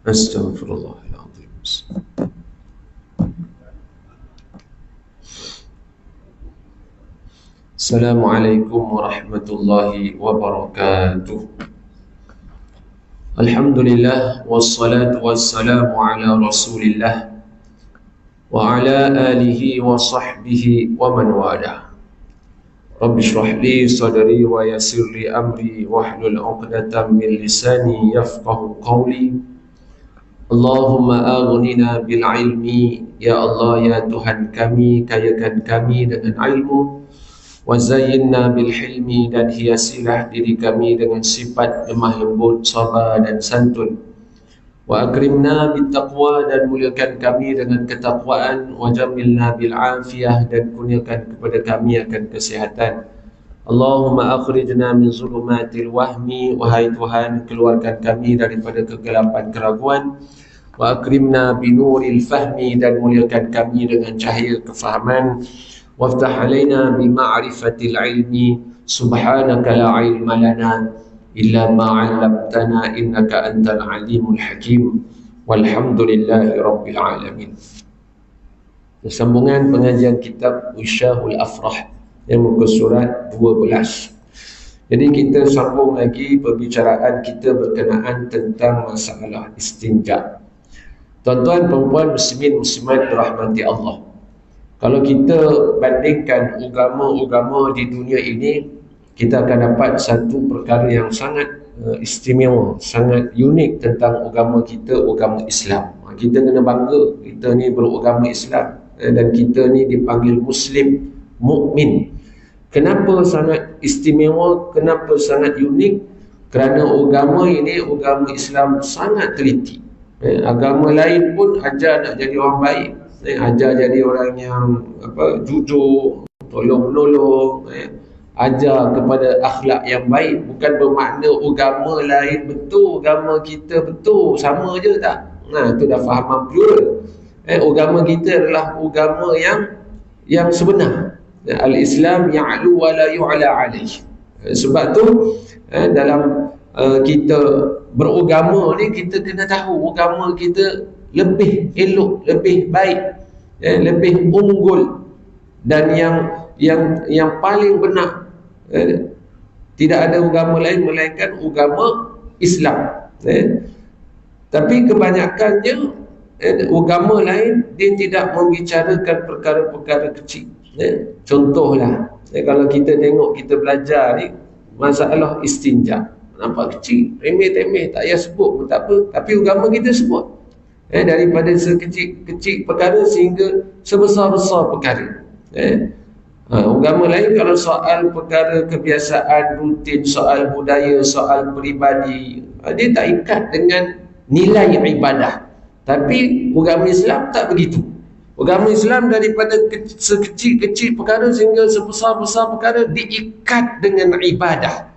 Astaghfirullahaladzim. Assalamualaikum warahmatullahi wabarakatuh. Alhamdulillah wassalatu wassalamu ala Rasulillah wa ala alihi wa sahbihi wa man walah. Rabbi shrah li sadri wa yassir li amri wahlul 'uqdatam min lisani yafqahu qawli. Allahumma aghnina bil ilmi, ya Allah ya Tuhan kami, kayakan kami dengan ilmu. Wa zayyinna bil hilmi, dan hiasilah diri kami dengan sifat lemah lembut, sabar dan santun. Wa akrimna bit taqwa, dan muliakan kami dengan ketakwaan. Wa jamilna bil afiyah, dan kurniakan kepada kami akan kesihatan. Allahumma akhrijna min zulumatil wahmi, wahai Tuhan keluarkan kami daripada kegelapan keraguan. Wa akrimna binuril fahmi, dan muliakan kami dengan cahaya kefahaman. Waftah alaina bi ma'rifatil ilmi, subhanaka la ilma lana illa ma 'allamtana innaka antal alimul hakim. Walhamdulillahi rabbil alamin. Sambungan pengajian kitab Wisyahul Afrah yang muka surat 12. Jadi kita sambung lagi perbicaraan kita berkenaan tentang masalah istinja. Tuan-tuan, perempuan, muslimin, muslimat dirahmati Allah. Kalau kita bandingkan agama-agama di dunia ini, kita akan dapat satu perkara yang sangat istimewa, sangat unik tentang agama kita, agama Islam. Kita kena bangga, kita ni beragama Islam dan kita ni dipanggil Muslim, mukmin. Kenapa sangat istimewa, kenapa sangat unik? Kerana agama ini, agama Islam sangat teliti. Agama lain pun ajar nak jadi orang baik, ajar jadi orang yang jujur, tolong-menolong, ajar kepada akhlak yang baik. Bukan bermakna agama lain betul, agama kita betul, sama je tak? Itu dah fahaman plural. Agama kita adalah agama yang sebenar. Al-Islam ya'lu wa la yu'la alaih. Sebab tu dalam kita beragama ni, kita kena tahu agama kita lebih elok, lebih baik, lebih unggul, dan yang paling benar. Tidak ada agama lain melainkan agama Islam. Tapi kebanyakannya agama lain dia tidak membicarakan perkara-perkara kecil. Contohlah, kalau kita tengok, kita belajar ni masalah istinja, nampak kecil, remeh-temeh, tak payah sebut pun tak apa, tapi agama kita sebut. Daripada sekecil-kecil perkara sehingga sebesar-besar perkara. Agama lain kalau soal perkara kebiasaan rutin, soal budaya, soal peribadi, dia tak ikat dengan nilai ibadah. Tapi agama Islam tak begitu. Agama Islam daripada sekecil-kecil perkara sehingga sebesar-besar perkara diikat dengan ibadah.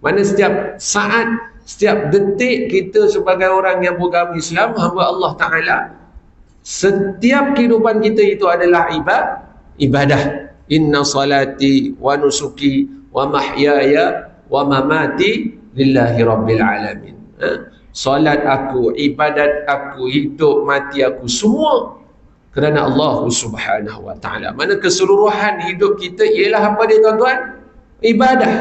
Mana setiap saat, setiap detik kita sebagai orang yang beragama Islam, hamba Allah Ta'ala, setiap kehidupan kita itu adalah ibadah. Inna salati wa nusuki wa mahyaya wa mamati lillahi rabbil alamin. Salat aku, ibadat aku, hidup mati aku, semua kerana Allah Subhanahu wa Ta'ala. Mana keseluruhan hidup kita ialah apa dia tuan-tuan? Ibadah.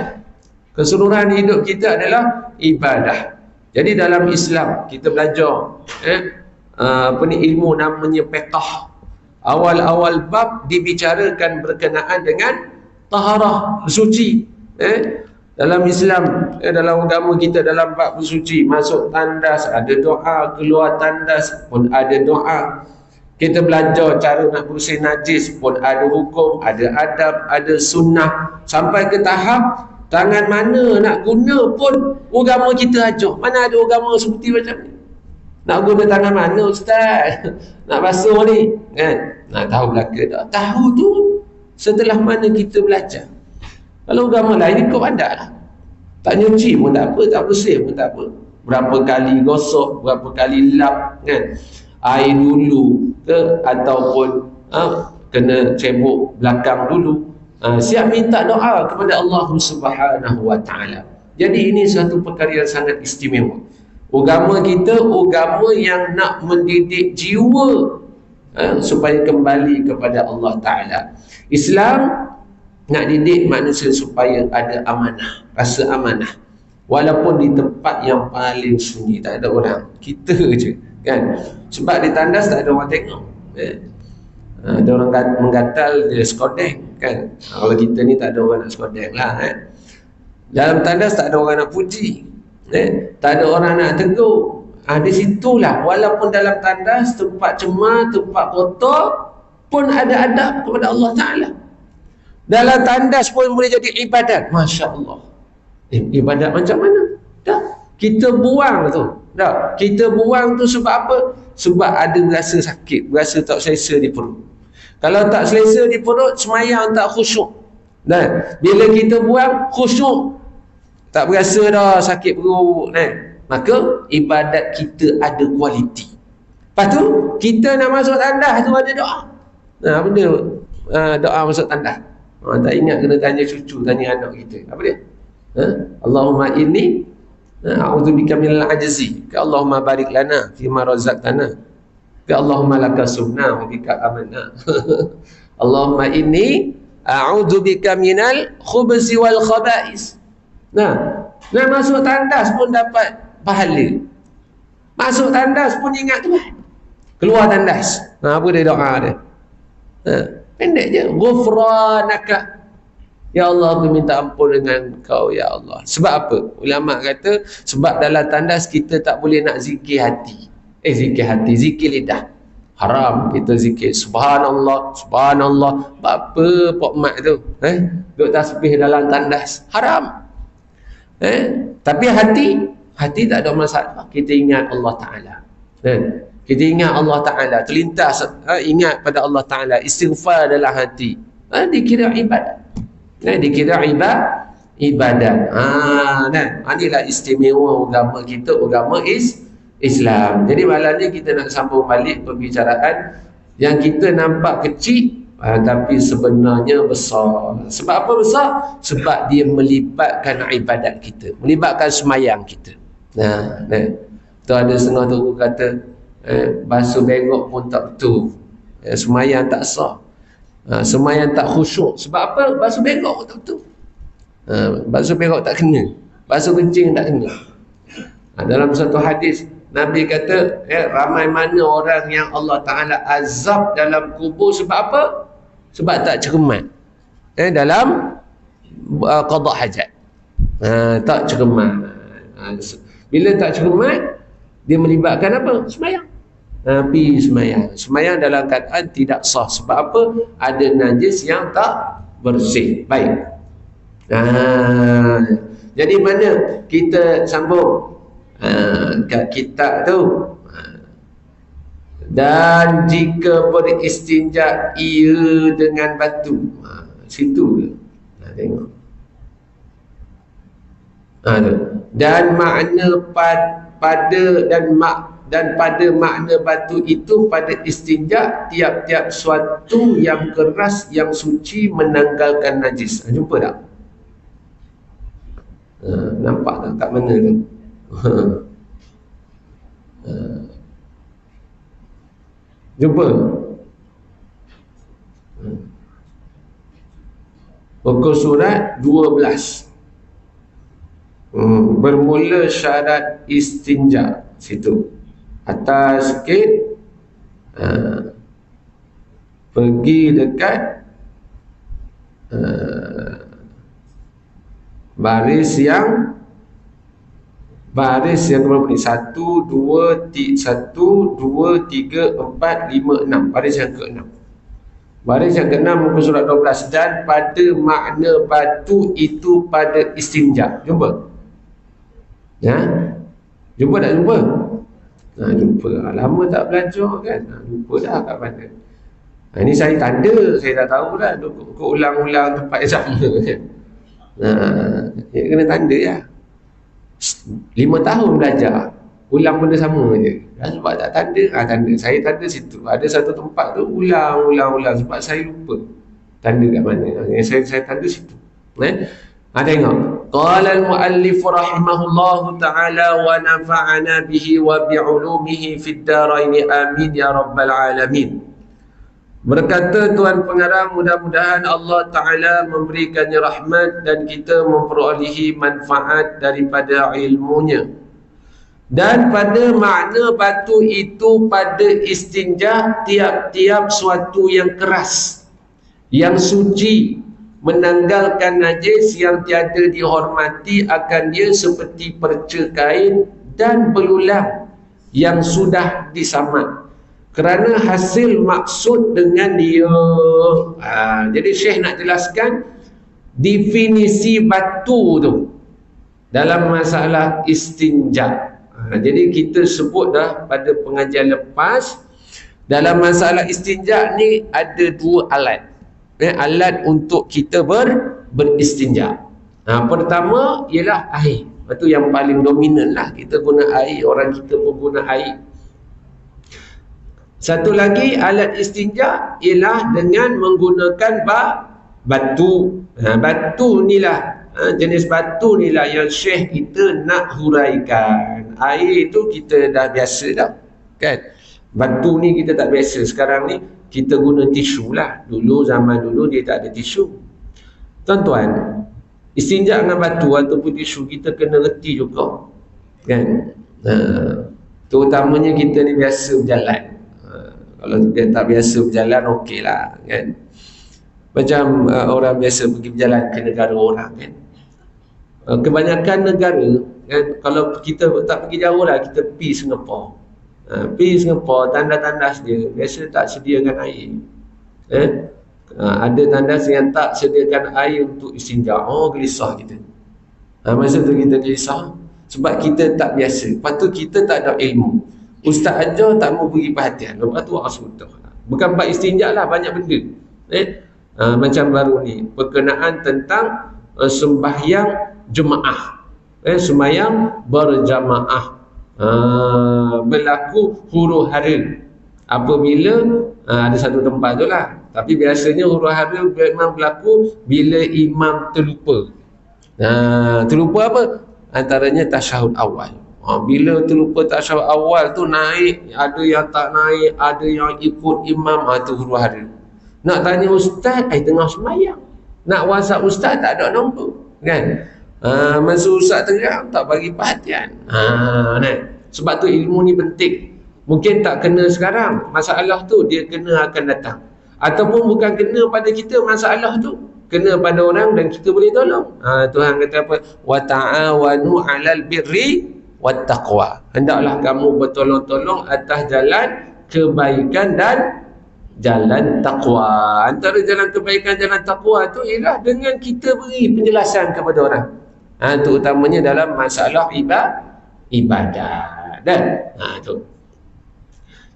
Keseluruhan hidup kita adalah ibadah. Jadi dalam Islam kita belajar ilmu namanya fiqh. Awal-awal bab dibicarakan berkenaan dengan taharah, bersuci. Dalam Islam, dalam agama kita, dalam bab bersuci, masuk tandas ada doa, keluar tandas pun ada doa. Kita belajar cara nak bersih najis pun ada hukum, ada adab, ada sunnah. Sampai ke tahap tangan mana nak guna pun agama kita ajar. Mana ada agama seperti macam ni? Nak guna tangan mana ustaz? Nak basuh ni kan? Nak tahu belaka tak? Tahu tu setelah mana kita belajar. Kalau agama lain ikut pandai lah. Tak nyuci pun tak apa, tak bersih pun tak apa. Berapa kali gosok, berapa kali lap kan? Air dulu ke, ataupun kena cebok belakang dulu. Siap minta doa kepada Allah Subhanahu wa Ta'ala. Jadi ini satu perkara yang sangat istimewa. Agama kita agama yang nak mendidik jiwa supaya kembali kepada Allah Ta'ala. Islam nak didik manusia supaya ada amanah, rasa amanah. Walaupun di tempat yang paling sunyi, tak ada orang, kita je kan. Sebab di tandas tak ada orang tengok. Ada orang menggatal dia skodeng kan. Kalau kita ni tak ada orang nak skodeng lah Dalam tandas tak ada orang nak puji, tak ada orang nak tegur. Di situlah, walaupun dalam tandas tempat cemar, tempat kotor pun ada adab kepada Allah Ta'ala. Dalam tandas pun boleh jadi ibadat. Masya Allah. Ibadat macam mana? Kita buang tu. Kita buang tu sebab apa? Sebab ada rasa sakit, rasa tak selesa di perut. Kalau tak selesa di perut, semayang tak khusyuk. Bila kita buang, khusyuk. Tak berasa dah sakit perut. Maka ibadat kita ada kualiti. Lepas tu, kita nak masuk tandas tu ada doa. Apa dia? Doa masuk tandas. Tak ingat kena tanya cucu, tanya anak kita. Apa dia? Allahumma inni a'udzubika minal ajzi. Ka Allahumma barik lana fima razaqtana. Ka Allahumma laka sumna wa bika amanna. Allahumma inni a'udzubika minal khubzi wal khaba'is. Nak masuk tandas pun dapat pahala. Masuk tandas pun ingat Tuhan. Keluar tandas, apa dia doa dia? Pendek je. Ghufranaka. Ya Allah, aku minta ampun dengan kau, ya Allah. Sebab apa? Ulama kata, sebab dalam tandas kita tak boleh nak zikir hati. Zikir hati, zikir lidah. Haram kita zikir subhanallah, subhanallah. Apa pok mak tu? Duk tasbih dalam tandas. Haram. Tapi hati tak ada masalah. Kita ingat Allah Ta'ala. Kita ingat Allah Ta'ala. Terlintas ingat pada Allah Ta'ala. Istighfar dalam hati. Dikira ibadat. Dikira ibadat. Inilah istimewa agama kita. Agama Islam. Jadi malam ni kita nak sambung balik perbicaraan yang kita nampak kecil, tapi sebenarnya besar. Sebab apa besar? Sebab dia melibatkan ibadat kita, melibatkan semayang kita. Tu ada setengah tu kata basuh bengok pun tak betul, semayang tak sah, semayang tak khusyuk. Sebab apa? Basuh bengok pun tak betul. Basuh bengok tak kena, basuh kencing tak kena. Dalam satu hadis Nabi kata ramai mana orang yang Allah Ta'ala azab dalam kubur. Sebab apa? Sebab tak cermat dalam qada hajat. Tak cermat. Bila tak cermat, dia melibatkan apa? Semayang. Pergi semayang. Semayang dalam keadaan tidak sah. Sebab apa? Ada najis yang tak bersih. Baik. Jadi mana kita sambung kat kitab tu. Dan jika beristinja ia dengan batu, situ ke? Tengok. Dan makna pada makna batu itu pada istinja tiap-tiap suatu yang keras yang suci menanggalkan najis. Jumpa tak? Nampak tak kat mana tu? Jumpa? Muka surat 12. Bermula syarat istinja. Situ atas sikit, pergi dekat baris yang berapa ni? 1, 2, 1, 2, 3, 4, 5, 6. Baris yang ke-6. Baris yang ke-6 muka surat 12. Dan pada makna batu itu pada istinja. Jumpa? Jumpa tak jumpa? Jumpa. Lama tak belajar kan? Jumpa dah kat mana? Ini saya tanda, saya dah tahu dah. Kau ulang-ulang tempat yang sama kan? Kena tanda ya. 5 tahun belajar, ulang benda sama je. Sebab tak tanda, tanda. Saya tanda situ. Ada satu tempat tu ulang. Sebab saya lupa tanda kat mana. Saya tanda situ. Tengok. Qala al-muallif rahimahullahu ta'ala wa nafa'ana bihi wa bi'ulumihi fid daraini amin ya rabbal alamin. Berkata Tuan Pengarang, mudah-mudahan Allah Ta'ala memberikannya rahmat dan kita memperolehi manfaat daripada ilmunya. Dan pada makna batu itu pada istinja, tiap-tiap suatu yang keras, yang suci, menanggalkan najis yang tiada dihormati akan dia seperti perca kain dan belulang yang sudah disamat. Kerana hasil maksud dengan dia. Jadi Syekh nak jelaskan definisi batu tu dalam masalah istinja. Jadi kita sebut dah pada pengajian lepas, dalam masalah istinja ni ada dua alat. Alat untuk kita beristinja. Pertama ialah air. Itu yang paling dominan lah. Kita guna air, orang kita pun guna air. Satu lagi alat istinja ialah dengan menggunakan batu. Batu ni lah, jenis batu ni lah yang Syekh kita nak huraikan. Air tu kita dah biasa dah, kan? Batu ni kita tak biasa. Sekarang ni kita guna tisu lah. Dulu, zaman dulu dia tak ada tisu. Tuan-tuan, istinja dengan batu ataupun tisu kita kena reti juga, kan? Terutamanya kita ni biasa berjalan. Kalau dia tak biasa berjalan, okey lah, kan? Macam orang biasa pergi berjalan ke negara orang, kan? Kebanyakan negara, kan, kalau kita tak pergi jauh lah, kita pergi Singapura. Pergi Singapura, tandas-tandas dia biasa tak sediakan air. Ada tandas yang tak sediakan air untuk istinja. Gelisah kita. Masa tu kita gelisah sebab kita tak biasa. Lepas tu kita tak ada ilmu. Ustaz ajar tak mau beri perhatian. Lepas tu bukan bab istinja lah, banyak benda. Macam baru ni perkenaan tentang sembahyang jemaah, sembahyang berjamaah. Berlaku huru hara apabila ada satu tempat tu lah. Tapi biasanya huru hara memang berlaku bila imam terlupa. Terlupa apa? Antaranya tasyahud awal. Bila terlupa tasyahud awal tu naik, ada yang tak naik, ada yang ikut imam, tu huru hara. Nak tanya ustaz, tengah sembahyang. Nak WhatsApp ustaz, tak ada nombor, kan? Masa ustaz tengah tak bagi perhatian. Sebab tu ilmu ni penting. Mungkin tak kena sekarang, masalah tu dia kena akan datang. Ataupun bukan kena pada kita masalah tu, kena pada orang dan kita boleh tolong. Tuhan kata apa? Wa ta'awanu 'alal birri wat taqwa. Hendaklah kamu bertolong-tolong atas jalan kebaikan dan jalan takwa. Antara jalan kebaikan, jalan takwa tu ialah dengan kita beri penjelasan kepada orang. Terutamanya dalam masalah ibadah. Dan tu.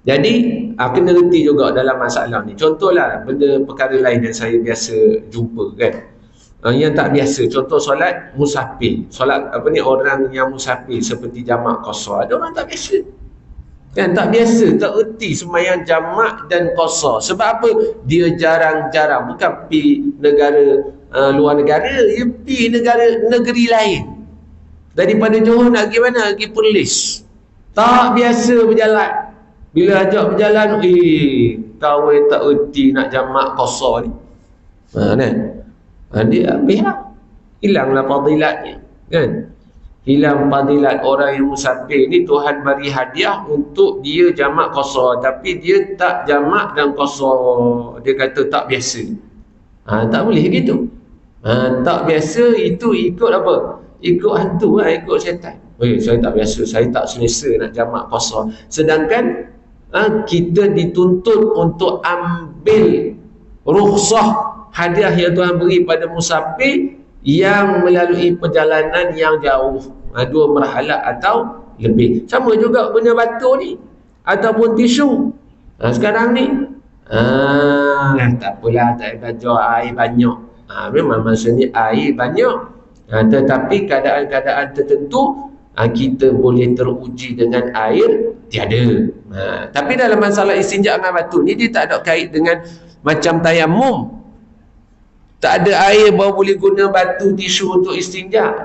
Jadi kena reti juga dalam masalah ni. Contohlah benda perkara lain yang saya biasa jumpa, kan? Yang tak biasa, contoh solat musafir. Solat orang yang musafir seperti jamak qasar. Ada orang tak biasa, kan? Tak biasa, tak erti sembahyang jamak dan qasar. Sebab apa? Dia jarang-jarang, bukan pergi negara luar negara, dia pergi negeri lain. Daripada Johor nak pergi mana? Pergi Perlis. Tak biasa berjalan. Bila ajak berjalan, kau tak erti nak jamak qasar ni. Dia habis lah. Hilanglah fadilatnya, kan? Hilang fadilat orang yang musafir ni. Tuhan bagi hadiah untuk dia jamak qasar, tapi dia tak jamak dan qasar. Dia kata tak biasa. Tak boleh gitu. Tak biasa itu ikut apa? Ikut hantu lah, ikut syaitan. Saya tak biasa, saya tak selesa nak jamak qasar. Sedangkan kita dituntut untuk ambil rukhsah, hadiah yang Tuhan beri pada musafir yang melalui perjalanan yang jauh, 2 merhala atau lebih. Sama juga punya batu ni ataupun tisu. Sekarang ni tak apalah, tak belajar air banyak. Memang masa ni air banyak, tetapi keadaan-keadaan tertentu kita boleh teruji dengan air tiada. Tapi dalam masalah istinja dengan batu ni, dia tak ada kait dengan macam tayamum. Tak ada air baru boleh guna batu tisu untuk istinja.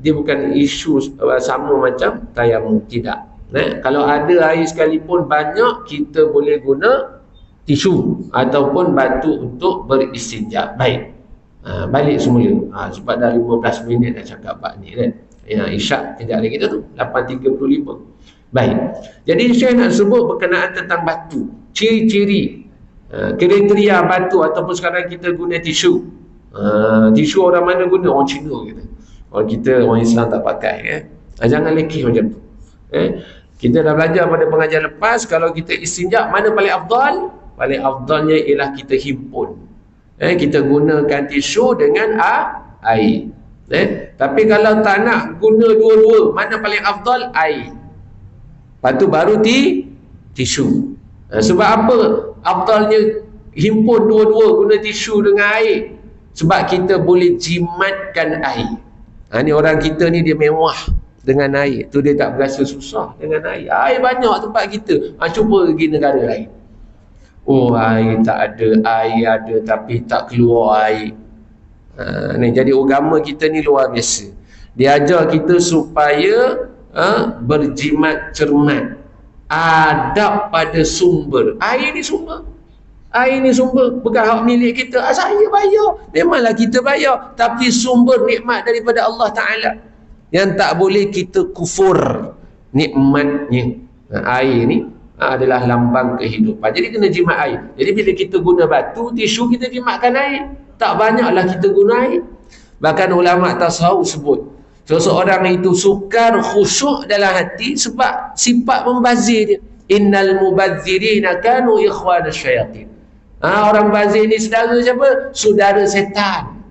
Dia bukan isu sama macam tayamum, tidak. Kalau ada air sekalipun banyak, kita boleh guna tisu ataupun batu untuk beristinja. Baik. Balik semula. Sebab dah 15 minit dah cakap bab ni kan. Isyak kejap lagi tu 8.35. Baik. Jadi saya nak sebut berkenaan tentang batu. Ciri-ciri kriteria batu, ataupun sekarang kita guna tisu. Tisu orang mana guna? Orang Cina kita. Orang kita, orang Islam tak pakai. Jangan lekeh macam tu. Kita dah belajar pada pengajian lepas, kalau kita istinja, mana paling afdal? Paling afdalnya ialah kita himpun. Kita gunakan tisu dengan air. Tapi kalau tak nak guna dua-dua, mana paling afdal? Air. Lepas tu baru tisu. Sebab apa afdalnya himpun dua-dua, guna tisu dengan air? Sebab kita boleh jimatkan air. Ni orang kita ni dia mewah dengan air. Tu dia tak berasa susah dengan air. Air banyak tempat kita. Cuba pergi negara lain. Air tak ada, air ada tapi tak keluar air. Jadi agama kita ni luar biasa. Dia ajar kita supaya berjimat cermat. Adab pada sumber. Air ni sumber. Air ni sumber. Bukan hak milik kita. Saya bayar. Memanglah kita bayar. Tapi sumber nikmat daripada Allah Ta'ala. Yang tak boleh kita kufur nikmatnya. Air ni adalah lambang kehidupan. Jadi kena jimat air. Jadi bila kita guna batu, tisu, kita jimatkan air. Tak banyaklah kita guna air. Bahkan ulama' tasawuf sebut, seseorang itu sukar khusyuk dalam hati sebab sifat membazir dia. Innal mubadzirina kanu ikhwana syayatin. Orang bazir ni saudara siapa? Saudara setan.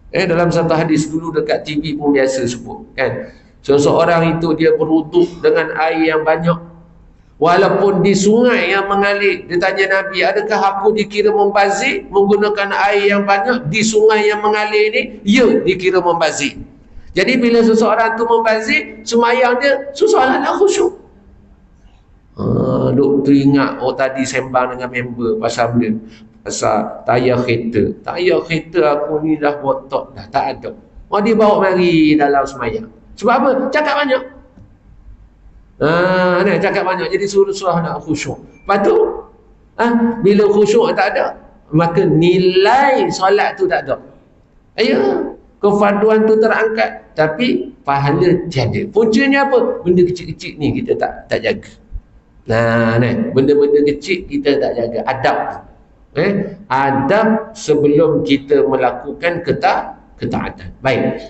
Dalam satu hadis dulu dekat TV pun biasa sebut kan. Seseorang itu dia berwuduk dengan air yang banyak, walaupun di sungai yang mengalir. Dia tanya Nabi, adakah aku dikira membazir menggunakan air yang banyak di sungai yang mengalir ni? Ya, dikira membazir. Jadi bila seseorang tu membazir, semayang dia susahlah nak khusyuk. Duk teringat, tadi sembang dengan member pasal benda, pasal tayar kereta. Tayar kereta aku ni dah botak dah, tak ada. Dia bawa mari dalam semayang. Sebab apa? Cakap banyak. Cakap banyak, jadi susah nak khusyuk. Lepas tu bila khusyuk tak ada, maka nilai solat tu tak ada. Kefarduan tu terangkat, tapi pahala tiada. Puncanya apa? Benda kecil-kecil ni kita tak jaga. Benda-benda kecil kita tak jaga. Adab tu. Adab sebelum kita melakukan ketaatan. Baik.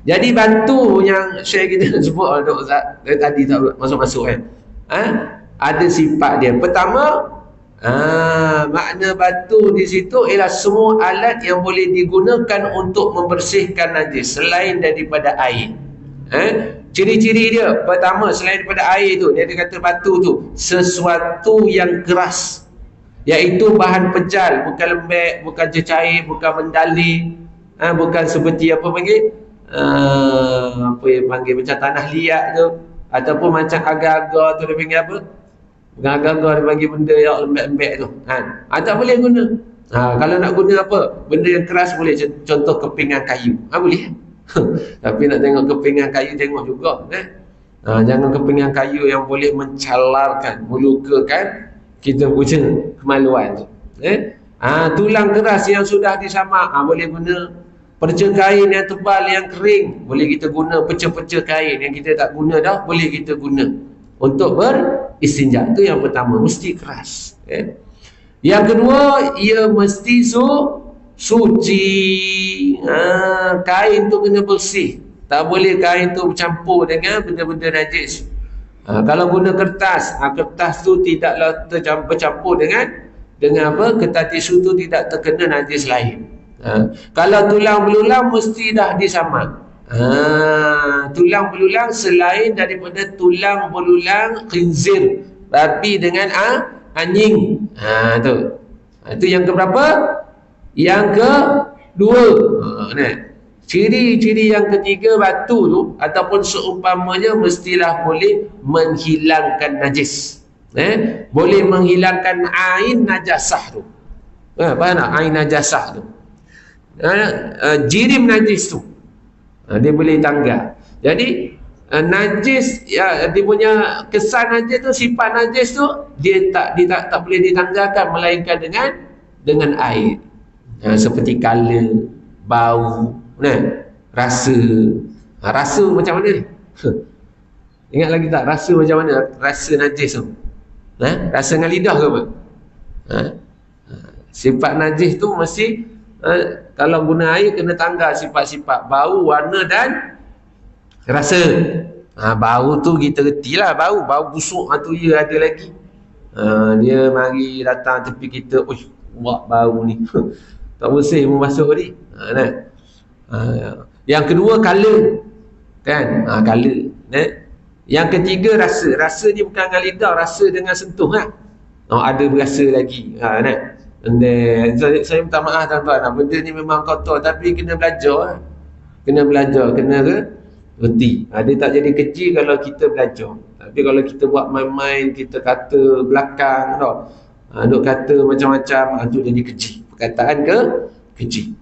Jadi batu yang Syekh kita sebut Ustaz tadi tak masuk-masuk kan. Ada sifat dia. Pertama, makna batu di situ ialah semua alat yang boleh digunakan untuk membersihkan najis selain daripada air. Ciri-ciri dia, pertama, selain daripada air tu, dia kata batu tu sesuatu yang keras, iaitu bahan pejal, bukan lembek, bukan cecair, bukan mendali, bukan seperti apa panggil, apa yang panggil macam tanah liat tu, ataupun macam agar-agar tu dia panggil apa, bukan agar-agar, dia panggil benda yang lembek-lembek tu. Tak boleh guna. Kalau nak guna apa, benda yang keras boleh, contoh kepingan kayu, boleh. Tapi nak tengok kepingan kayu, tengok juga jangan kepingan kayu yang boleh mencalarkan, melukakan kita punya kemaluan tu. Tulang keras yang sudah disamak, boleh guna. Perca kain yang tebal, yang kering, boleh kita guna. Perca-perca kain yang kita tak guna dah, boleh kita guna untuk beristinja. Itu yang pertama, mesti keras. Yang kedua, ia mesti suci. Kain tu kena bersih. Tak boleh kain tu bercampur dengan benda-benda najis. Kalau guna kertas, kertas tu tidaklah bercampur dengan apa? Kertas tisu tu tidak terkena najis lain. Kalau tulang belulang mesti dah disamak. Tulang belulang selain daripada tulang belulang khinzir, babi dengan anjing. Itu yang keberapa? Yang kedua. Ciri-ciri yang ketiga, batu tu ataupun seumpamanya mestilah boleh menghilangkan najis. Boleh menghilangkan ain najasah tu. Apa nak ain najasah tu? jirim najis tu, dia boleh tanggal. Jadi najis, ya, dia punya kesan najis tu, sifat najis tu dia tak boleh ditanggalkan melainkan dengan air. Seperti color, bau, rasa. Rasa macam mana ni? Ingat lagi tak rasa macam mana? Rasa najis tu. Rasa dengan lidah ke apa? Sifat najis tu mesti kalau guna air kena tanggal sifat-sifat bau, warna dan rasa. Bau tu kita reti lah, bau busuk tu ya ada lagi. Dia mari datang tepi kita, buat bau ni. Tak bersih pun masuk ni. Yang kedua color, kan? Color. Yang ketiga rasa ni bukan dengan lidah, rasa dengan sentuh kan. Ada berasa lagi. And then, saya minta maaf tuan-tuan, benda ni memang kotor tapi kena belajar. Kena reti. Dia tak jadi kecil kalau kita belajar. Tapi kalau kita buat main-main, kita kata belakang tau, duk kata macam-macam, tu jadi kecil. Perkataan kecil.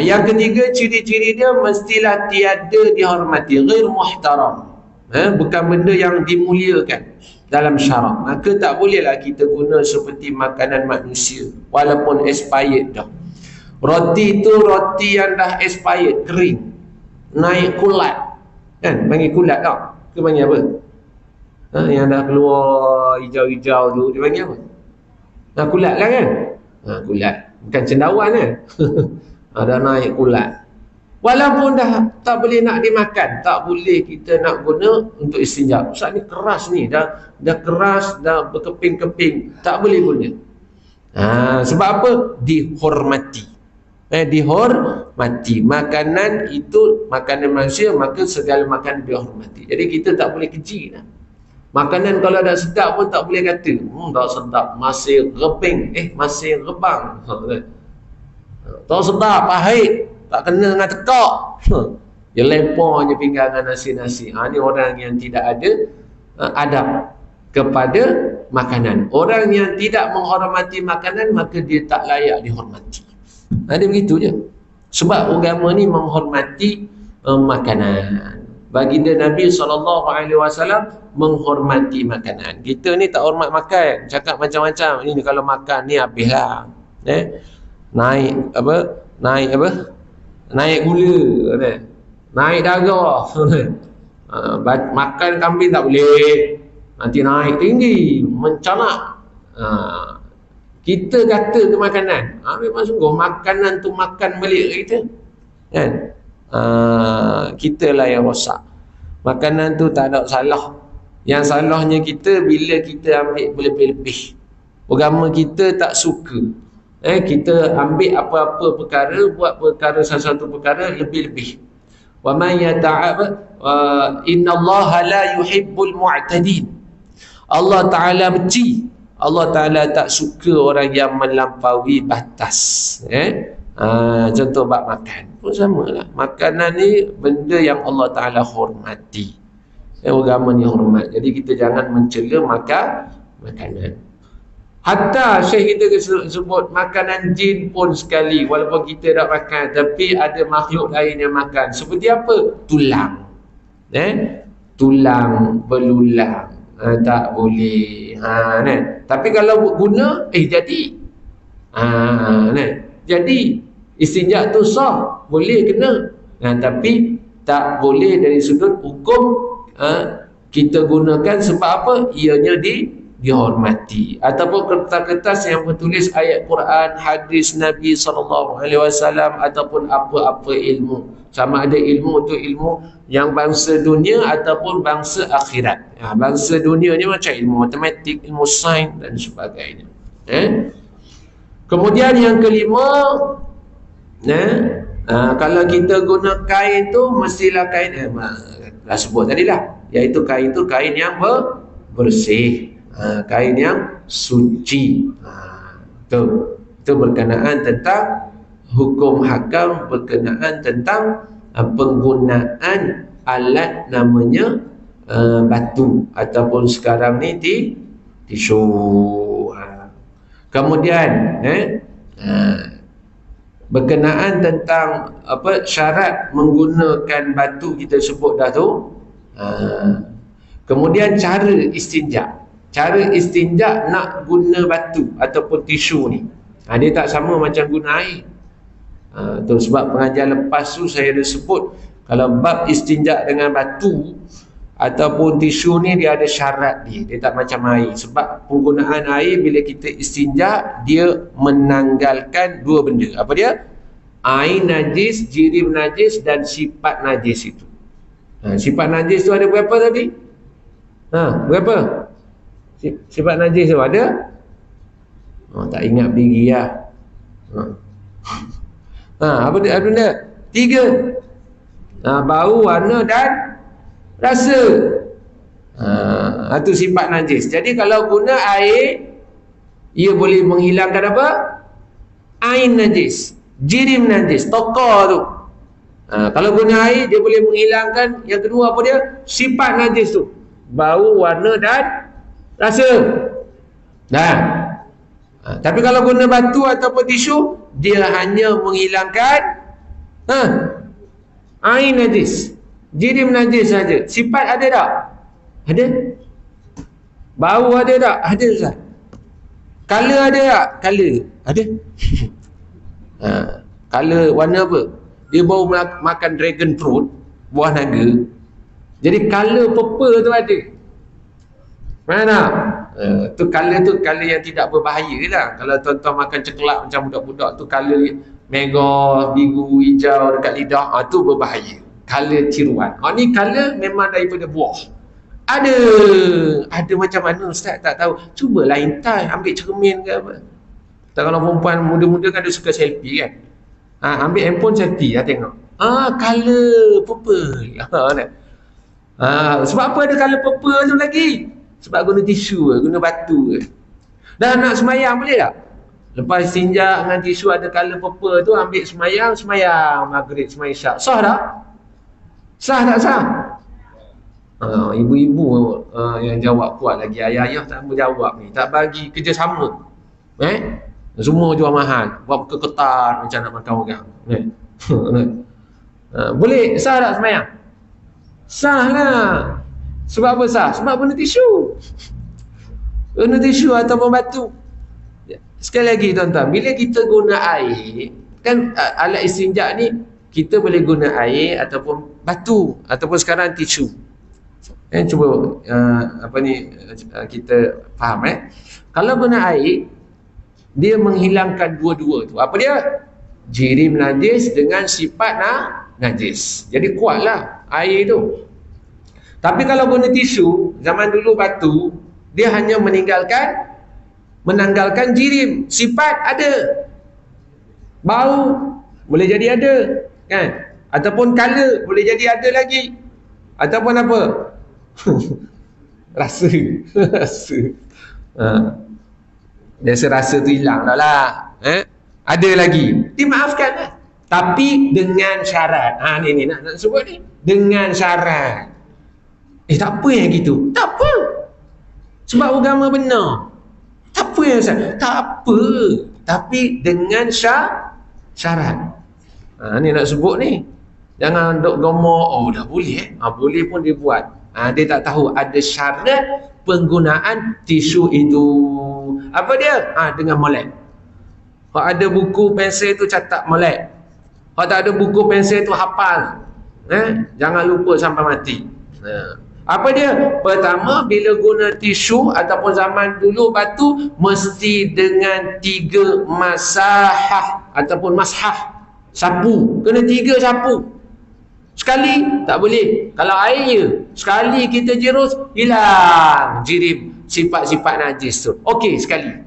Yang ketiga, ciri-ciri dia mestilah tiada dihormati, ghair muhtaram. Bukan benda yang dimuliakan dalam syarak. Maka tak bolehlah kita guna seperti makanan manusia walaupun expired dah. Roti tu roti yang dah expired, kering, naik kulat, kan? Panggil kulat tak? Ke panggil apa? Yang dah keluar hijau-hijau tu dia panggil apa? Kulat lah kan? Kulat, bukan cendawan kan? Dah naik kulat. Walaupun dah tak boleh nak dimakan, tak boleh kita nak guna untuk istinja. Ustaz ni keras ni, dah keras, dah berkeping-keping, tak boleh guna. Sebab apa? Dihormati. Dihormati. Makanan itu makanan manusia, maka segala makanan dihormati. Jadi kita tak boleh keji dah. Makanan kalau dah sedap pun tak boleh kata tak sedap, masih reping, masih rebang. Tak sedap, pahit, tak kena dengan tekak. Dia lempar je pinggan dengan nasi-nasi. Ni orang yang tidak ada adab kepada makanan. Orang yang tidak menghormati makanan, maka dia tak layak dihormati. Dia begitu je. Sebab agama ni menghormati makanan. Baginda Nabi SAW menghormati makanan. Kita ni tak hormat makan, cakap macam-macam. Ini kalau makan ni habislah. Naik gula, naik darah. Makan kambing tak boleh, nanti naik tinggi, mencanak. Kita kata ke makanan, memang sungguh makanan tu makan balik kita, kan? Kita lah yang rosak. Makanan tu tak ada salah. Yang salahnya kita bila kita ambil berlebih-lebih. Agama kita tak suka kita ambil apa-apa perkara, buat perkara sesuatu perkara lebih-lebih. Wa man yata'ab innallaha la yuhibbul mu'tadin. Allah Taala benci, Allah Taala tak suka orang yang melampaui batas. Contoh bab makan pun samalah. Makanan ni benda yang Allah Taala hormati. Agama ni hormat. Jadi kita jangan mencela makanan. Hatta Syekh kita sebut makanan jin pun sekali, walaupun kita tak makan, tapi ada makhluk lain yang makan. Seperti apa? Tulang. Tulang, belulang. Tak boleh. Tapi kalau guna, jadi. Jadi istinja tu sah, boleh kena. Tapi tak boleh dari sudut hukum kita gunakan. Sebab apa? Ianya dihormati. Ataupun kertas-kertas yang bertulis ayat Quran, hadis Nabi SAW, ataupun apa-apa ilmu. Sama ada ilmu tu ilmu yang bangsa dunia ataupun bangsa akhirat. Bangsa dunia ni macam ilmu matematik, ilmu sains dan sebagainya. Kemudian yang kelima, kalau kita guna kain tu mestilah kain dah sebut tadilah, iaitu kain tu kain yang bersih, kain yang suci. Itu berkenaan tentang hukum hakam, berkenaan tentang penggunaan alat namanya batu ataupun sekarang ni tisu. Kemudian Berkenaan tentang apa syarat menggunakan batu kita sebut dah tu. Kemudian cara istinja. Cara istinja nak guna batu ataupun tisu ni. Dia tak sama macam guna air. Tu sebab pengajian lepas tu saya ada sebut kalau bab istinja dengan batu ataupun tisu ni dia ada syarat dia. Dia tak macam air. Sebab penggunaan air bila kita istinja dia menanggalkan dua benda. Apa dia? Air najis, jirim najis dan sifat najis itu. Sifat najis tu ada berapa tadi? Berapa? Sifat najis tu ada? Tak ingat bagi lah. Apa benda? 3. Bau, warna dan rasa. Itu sifat najis. Jadi kalau guna air, ia boleh menghilangkan apa? Ain najis, jirim najis, tokor tu. Kalau guna air, dia boleh menghilangkan yang kedua apa dia? Sifat najis tu. Bau, warna dan rasa. Tapi kalau guna batu ataupun tisu, dia hanya menghilangkan ain najis, jirim najis saja. Sifat ada tak? Ada. Bau ada tak? Ada Ustaz. Color ada tak? Color ada. Color warna apa? Dia baru makan dragon fruit, buah naga. Jadi color purple tu ada. Mana? Tu color yang tidak berbahaya lah. Kalau tuan-tuan makan coklat macam budak-budak tu color merah, biru, hijau dekat lidah, tu berbahaya. Color tiruan. Ni color memang daripada buah. Ada macam mana Ustaz tak tahu. Cuba lain time ambil cermin ke apa. Tak, kalau perempuan muda-muda kan dia suka selfie kan. Ambil handphone selfie tengok. Color purple. Sebab apa ada color purple tu lagi? Sebab guna tisu, guna batu. Dan nak semayang boleh tak? Lepas istinja dengan tisu ada color purple tu, ambil semayang maghrib, semayang isyak. Sah tak? Sah tak sah? Ibu-ibu yang jawab kuat lagi. Ayah-ayah tak menjawab ni. Tak bagi kerjasama. Semua jual mahal. Buat keketan macam nak makan orang. Boleh sah tak semayang? Sah lah. Sebab apa sah? Sebab guna tisu. Guna tisu ataupun batu. Sekali lagi tuan-tuan, bila kita guna air, kan alat istinja ni kita boleh guna air ataupun batu ataupun sekarang tisu. Cuba kita faham Kalau guna air, dia menghilangkan dua-dua tu. Apa dia? Jirim najis dengan sifat najis. Jadi kuatlah air tu. Tapi kalau guna tisu, zaman dulu batu, dia hanya menanggalkan jirim. Sifat ada. Bau boleh jadi ada, kan? Ataupun color boleh jadi ada lagi. Ataupun apa? Rasa. Biasa rasa tu hilang dah lah. Ada lagi. Dimaafkan lah. Tapi dengan syarat. Ni nak sebut ni. Dengan syarat. Tak apa yang gitu. Tak apa. Sebab agama benar. Tak apa yang salah. Tak apa. Tapi dengan syarat. Ni nak sebut ni. Jangan duk gomor. Dah boleh boleh pun dia buat. Dia tak tahu ada syarat penggunaan tisu itu. Apa dia? Dengan molek. Kalau ada buku pensel tu catat molek. Kalau tak ada buku pensel tu hafal. Jangan lupa sampai mati. Apa dia? Pertama, bila guna tisu ataupun zaman dulu batu, mesti dengan 3 masahah ataupun mashah. Sapu. Kena 3 sapu. Sekali tak boleh. Kalau air je, sekali kita jerus, hilang jirim sifat-sifat najis tu. Okey, sekali.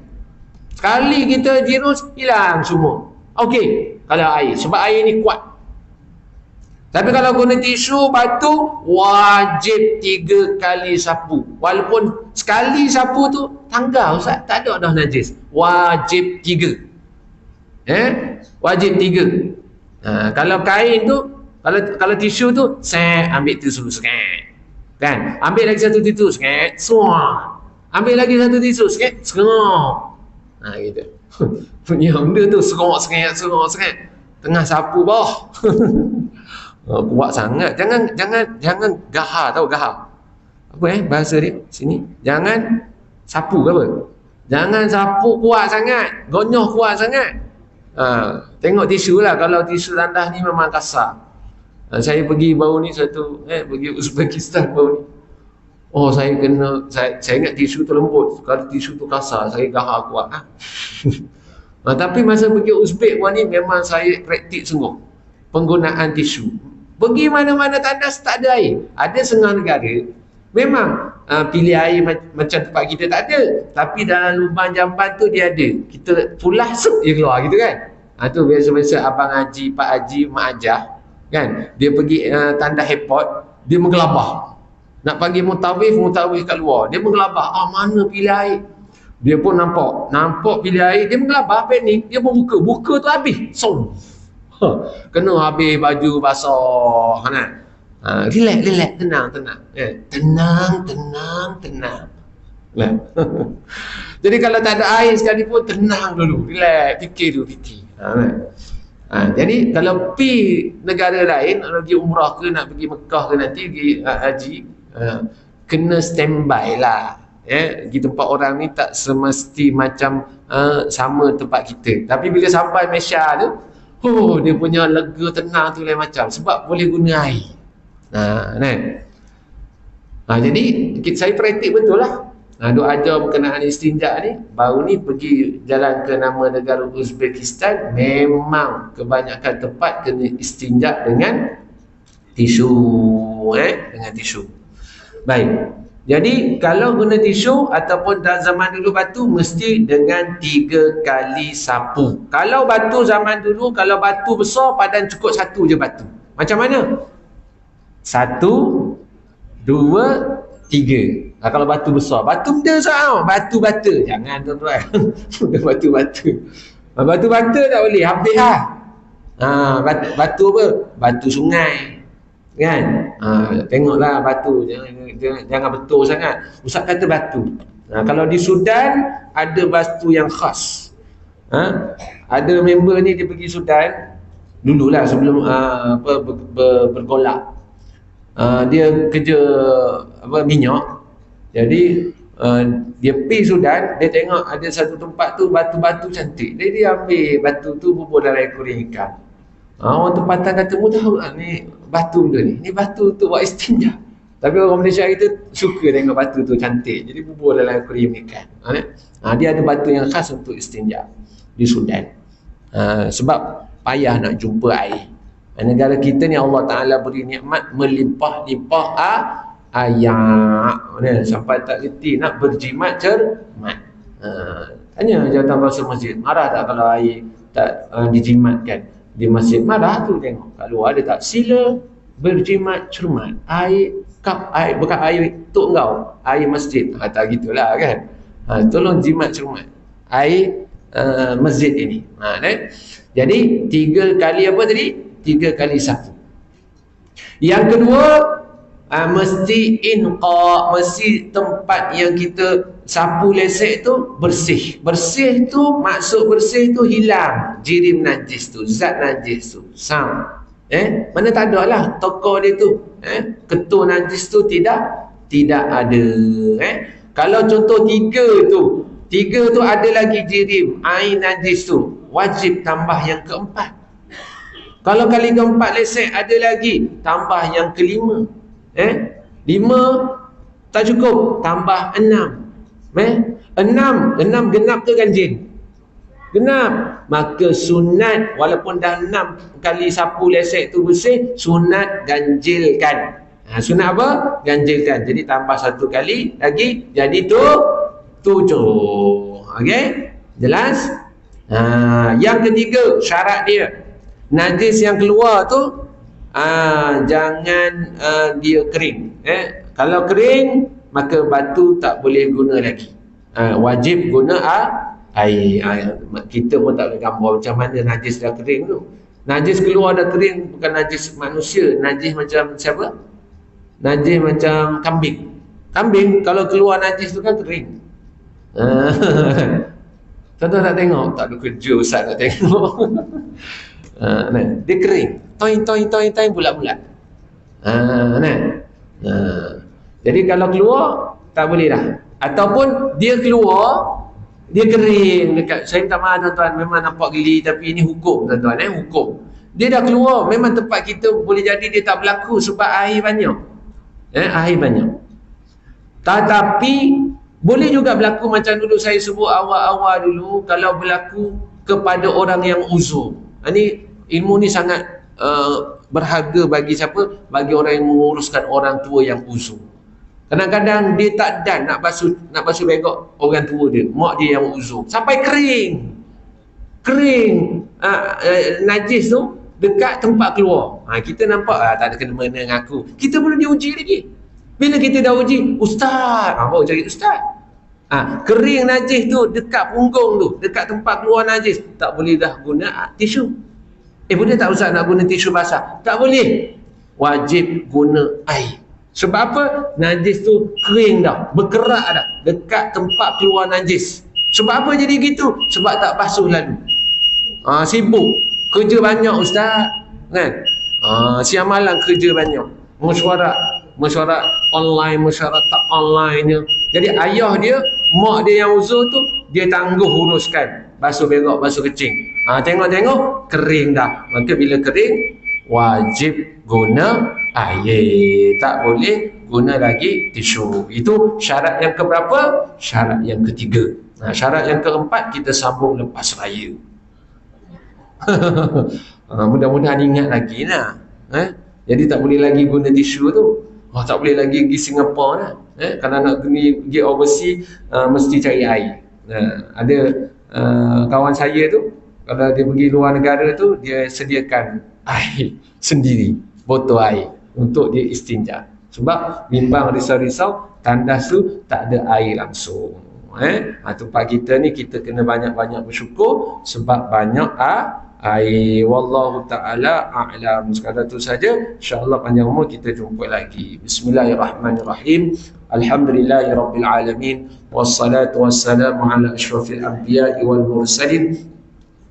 Sekali kita jerus, hilang semua. Okey, kalau air. Sebab air ni kuat. Tapi kalau guna tisu, batu, wajib 3 kali sapu. Walaupun sekali sapu tu, tanggal Ustaz, tak ada dah najis. Wajib 3. Wajib 3. Kalau kain tu, kalau tisu tu, ambil tisu sikit. Kan? Ambil lagi satu tisu sikit, ambil lagi satu tisu sikit, gitu. Punya benda tu serok sikit. tengah sapu bawah. Kuat sangat. Jangan gahar, tahu gahar apa bahasa dia sini, jangan sapu ke apa, jangan sapu kuat sangat, gonyoh kuat sangat. Tengok tisu lah, kalau tisu tandas ni memang kasar. Saya pergi baru ni pergi Uzbekistan baru ni. Saya ingat tisu tu lembut, kalau tisu tu kasar saya gahar kuat. Tapi masa pergi Uzbek ni memang saya praktik sungguh penggunaan tisu. Pergi mana-mana tandas tak ada air. Ada setengah negara memang pilih air macam tempat kita tak ada, tapi dalam lubang jamban tu dia ada. Kita pulah sup dia keluar gitu kan. Tu biasa-biasa abang haji, pak haji, mak ajah kan, dia pergi tandas airport, dia menggelabah nak panggil mutawif kat luar, dia menggelabah mana pilih air. Dia pun nampak pilih air, dia menggelabah, panik, dia pun buka tu habis kena habis baju basah kan. Relax, tenang. Tenang. Jadi kalau tak ada air sekalipun, tenang dulu, relax, fikir. Jadi kalau pergi negara lain, nak pergi umrah ke, nak pergi Mekah ke, nanti pergi haji, kena standby lah. Pergi tempat orang ni tak semesti macam sama tempat kita. Tapi bila sampai Malaysia tu, dia punya lega, tenang tu lain macam, sebab boleh guna air. Jadi saya praktik betul lah. Duk ajar berkenaan istinja ni. Baru ni pergi jalan ke nama negara Uzbekistan, memang kebanyakan tempat kena istinja dengan tisu. Dengan tisu. Baik. Jadi kalau guna tisu ataupun dalam zaman dulu batu, mesti dengan 3 kali sapu. Kalau batu zaman dulu, kalau batu besar, padan cukup 1 je batu. Macam mana? 1, 2, 3. Kalau batu besar, batu benda batu bata. Jangan tuan-tuan. Batu bata. Batu bata tak boleh, habis lah. Batu apa? Batu sungai. Kan? Tengoklah batu, jangan betul sangat. Ustaz kata batu. Kalau di Sudan ada batu yang khas. Ada member ni dia pergi Sudan dululah sebelum bergolak. Dia kerja minyak. Jadi dia pergi Sudan, dia tengok ada satu tempat tu batu-batu cantik. Dia ambil batu tu, bubur dalam akuarium ikan. Orang tempatan kata, mu tahu tak ni batu benda ni? Ni batu tu buat istinja. Tapi orang Malaysia kita suka tengok batu tu cantik, jadi bubur dalam akuarium ikan. Dia ada batu yang khas untuk istinja di Sudan. Sebab payah nak jumpa air. Negara kita ni Allah Ta'ala beri nikmat melimpah-limpah ayak. Sampai tak reti nak berjimat cermat. Tanya jawatan bahasa masjid, marah tak kalau air tak dijimatkan di masjid? Marah tu, tengok kat luar ada tak, sila berjimat cermat. Air kap air, bukan air tok kau, air masjid. Tak gitulah kan. Tolong jimat cermat air masjid ini. Jadi 3 kali apa tadi? 3 kali sapu. Yang kedua, mesti inqa, mesti tempat yang kita sapu lesek tu bersih. Bersih tu, maksud bersih tu hilang jirim najis tu, zat najis tu. Mana tak ada lah toko dia tu. Ketul najis tu tidak ada. Kalau contoh 3 tu ada lagi jirim air najis tu, wajib tambah yang keempat. Kalau kali keempat lesek ada lagi, tambah yang kelima. 5 tak cukup, tambah 6. 6 genap tu ganjil. Genap. Maka sunat, walaupun dah 6 kali sapu lesek tu bersih, sunat ganjilkan. Sunat apa? Ganjilkan. Jadi tambah 1 kali lagi, jadi 7. Okey? Jelas? Yang ketiga, syarat dia, najis yang keluar tu jangan dia kering. Kalau kering, maka batu tak boleh guna lagi. Wajib guna air. Kita pun tak boleh gambar macam mana najis dah kering tu. Najis keluar dah kering, bukan najis manusia. Najis macam siapa? Najis macam kambing. Kambing kalau keluar najis tu kan kering. Tuan-tuan nak tengok? Tak ada kerja Ustaz nak tengok. Dia kering. Toing bulat-bulat. Jadi kalau keluar tak boleh dah. Ataupun dia keluar, dia kering dekat. Saya minta maaf tuan-tuan, memang nampak geli, tapi ini hukum tuan-tuan, hukum. Dia dah keluar, memang tempat kita boleh jadi dia tak berlaku sebab air banyak. Air banyak. Tetapi boleh juga berlaku macam dulu saya sebut awal-awal dulu, kalau berlaku kepada orang yang uzur. Ini ilmu ni sangat berharga bagi siapa? Bagi orang yang menguruskan orang tua yang uzur. Kadang-kadang dia tak dan nak basuh begok orang tua dia, mak dia yang uzur, sampai kering najis tu dekat tempat keluar. Kita nampak tak ada kena-mena dengan aku, kita belum diuji lagi. Bila kita dah uji, ustaz, baru cari ustaz. Kering najis tu dekat punggung tu, dekat tempat keluar najis, tak boleh dah guna tisu. Boleh tak ustaz nak guna tisu basah? Tak boleh, wajib guna air. Sebab apa? Najis tu kering dah, berkerak dah dekat tempat keluar najis. Sebab apa jadi gitu? Sebab tak basuh lalu. Sibuk, kerja banyak ustaz, kan? Siang malam kerja banyak, mesyuarat online, mesyuarat tak online. Jadi ayah dia, mak dia yang uzur tu, dia tangguh uruskan basuh berak, basuh kecing. Tengok-tengok kering dah. Maka bila kering, wajib guna air, tak boleh guna lagi tisu. Itu syarat yang keberapa? Syarat yang ketiga. Syarat yang keempat kita sambung lepas raya. Mudah-mudahan ingat lagi lah. Jadi tak boleh lagi guna tisu tu. Tak boleh lagi pergi Singapura lah. Kalau nak pergi overseas, mesti cari air. Ada kawan saya tu, kalau dia pergi luar negara tu, dia sediakan air sendiri, botol air untuk dia istinja. Sebab bimbang risau-risau, tandas tu tak ada air langsung. Tempat kita ni kita kena banyak-banyak bersyukur sebab banyak air. Wallahu ta'ala a'lam. Sekadar tu saja. InsyaAllah panjang umur kita jumpa lagi. Bismillahirrahmanirrahim. Alhamdulillahirabbil alamin. Wassalatu wassalamu ala asyrafil anbiya'i wal mursalin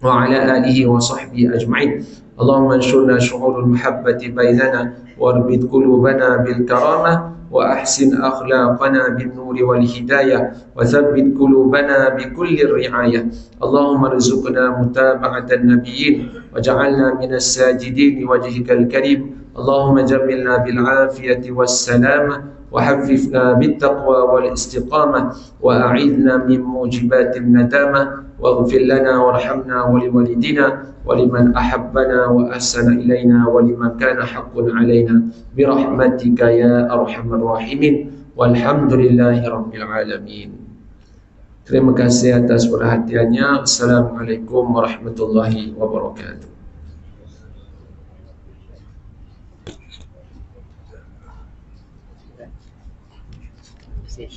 wa ala alihi wa sahbihi ajma'in. Allahumma anshurna syu'urul mahabbati bainana warbit qulubana bil karamah wa ahsin akhlaqana bin nuri wal hidayah wa thabbit qulubana bi kulli ri'ayah. Allahumma rizqna mutaba'atan nabiyyin waj'alna minas sajidin wajhikal karim. Allahumma jammilna bil afiyati was salamah وحففنا بالتقوى والاستقامة وأعذنا من موجبات الندامة واغفر لنا وارحمنا ولوالدنا ولمن أحبنا وأحسن إلينا ولمن كان حق علينا برحمتك يا أرحم الراحمين والحمد لله رب العالمين. Terima kasih atas perhatiannya. Assalamualaikum warahmatullahi wabarakatuh. Sim.